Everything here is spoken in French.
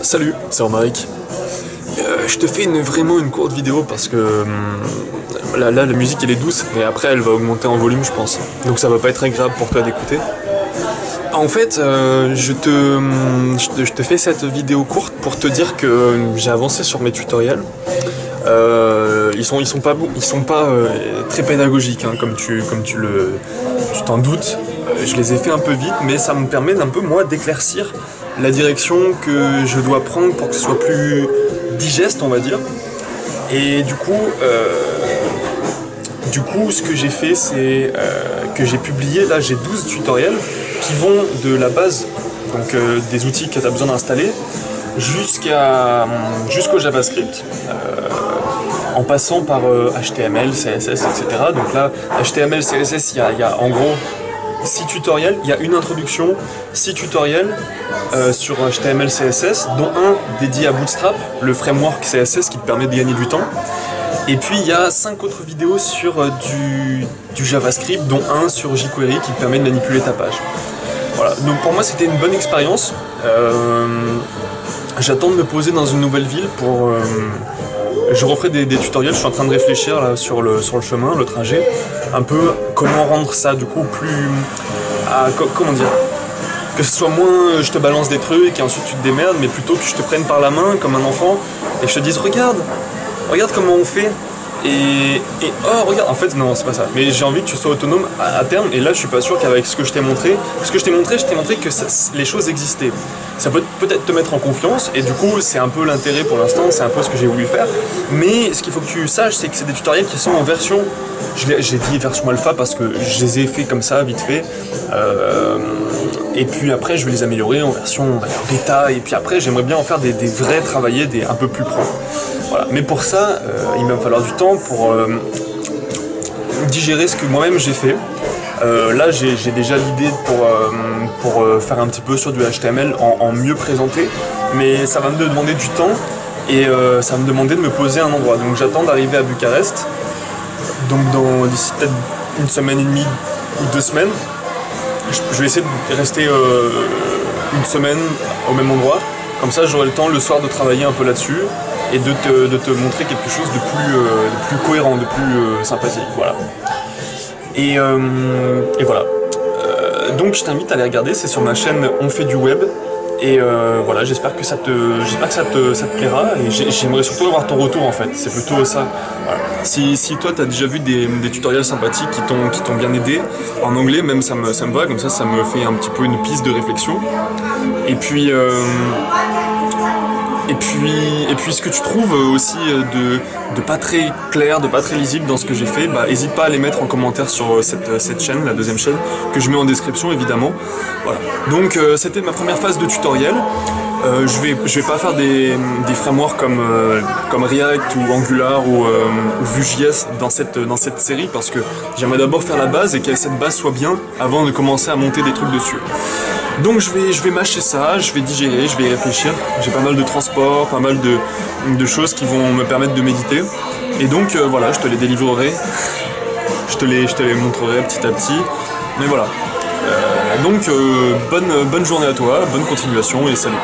Salut, c'est Romaric. Je te fais vraiment une courte vidéo parce que là, la musique elle est douce, mais après elle va augmenter en volume je pense. Donc ça va pas être agréable pour toi d'écouter. En fait, je te fais cette vidéo courte pour te dire que j'ai avancé sur mes tutoriels. Ils sont pas très pédagogiques, hein, comme tu t'en doutes. Je les ai fait un peu vite, mais ça me permet d'un peu moi d'éclaircir la direction que je dois prendre pour que ce soit plus digeste, on va dire. Et du coup, ce que j'ai fait, c'est que j'ai publié, là j'ai 12 tutoriels qui vont de la base, donc des outils que tu as besoin d'installer, jusqu'au JavaScript, en passant par HTML, CSS, etc. Donc là, HTML, CSS, il y a en gros 6 tutoriels, il y a une introduction, 6 tutoriels sur HTML, CSS, dont un dédié à Bootstrap, le framework CSS qui te permet de gagner du temps. Et puis il y a 5 autres vidéos sur du JavaScript, dont un sur jQuery qui te permet de manipuler ta page. Voilà, donc pour moi c'était une bonne expérience. J'attends de me poser dans une nouvelle ville pour... je referai des tutoriels, je suis en train de réfléchir là, sur le chemin, le trajet, un peu comment rendre ça du coup plus... comment dire, que ce soit moins je te balance des trucs et ensuite tu te démerdes, mais plutôt que je te prenne par la main comme un enfant et je te dise regarde comment on fait et oh regarde, en fait non c'est pas ça, mais j'ai envie que tu sois autonome à terme. Et là je suis pas sûr qu'avec ce que je t'ai montré, je t'ai montré que les choses existaient. Ça peut peut-être te mettre en confiance et du coup c'est un peu l'intérêt pour l'instant, c'est un peu ce que j'ai voulu faire. Mais ce qu'il faut que tu saches, c'est que c'est des tutoriels qui sont en version, j'ai dit version alpha parce que je les ai fait comme ça vite fait, et puis après je vais les améliorer en version bêta, et puis après j'aimerais bien en faire des vrais travaillés, un peu plus pro. Voilà. Mais pour ça, il va me falloir du temps pour digérer ce que moi-même j'ai fait. Là, j'ai déjà l'idée pour faire un petit peu sur du HTML en mieux présenté, mais ça va me demander du temps et ça va me demander de me poser à un endroit. Donc j'attends d'arriver à Bucarest, donc d'ici peut-être une semaine et demie ou 2 semaines. Je vais essayer de rester une semaine au même endroit, comme ça j'aurai le temps le soir de travailler un peu là-dessus et de te montrer quelque chose de plus cohérent, de plus sympathique, voilà. Et voilà. Donc je t'invite à aller regarder, c'est sur ma chaîne On fait du web. Et voilà, j'espère que ça te plaira, et j'aimerais surtout avoir ton retour en fait, c'est plutôt ça. Voilà. Si toi t'as déjà vu des tutoriels sympathiques qui t'ont bien aidé, en anglais même ça me va, comme ça me fait un petit peu une piste de réflexion. Et puis ce que tu trouves aussi de pas très clair, de pas très lisible dans ce que j'ai fait, bah n'hésite pas à les mettre en commentaire sur cette chaîne, la deuxième chaîne, que je mets en description évidemment. Voilà. Donc c'était ma première phase de tutoriel. Je vais pas faire des frameworks comme React ou Angular ou Vue.js dans cette série, parce que j'aimerais d'abord faire la base et que cette base soit bien avant de commencer à monter des trucs dessus. Donc je vais mâcher ça, je vais digérer, je vais y réfléchir. J'ai pas mal de transports, pas mal de choses qui vont me permettre de méditer. Et donc voilà, je te les délivrerai, je te les montrerai petit à petit. Mais voilà. Donc bonne journée à toi, bonne continuation et salut.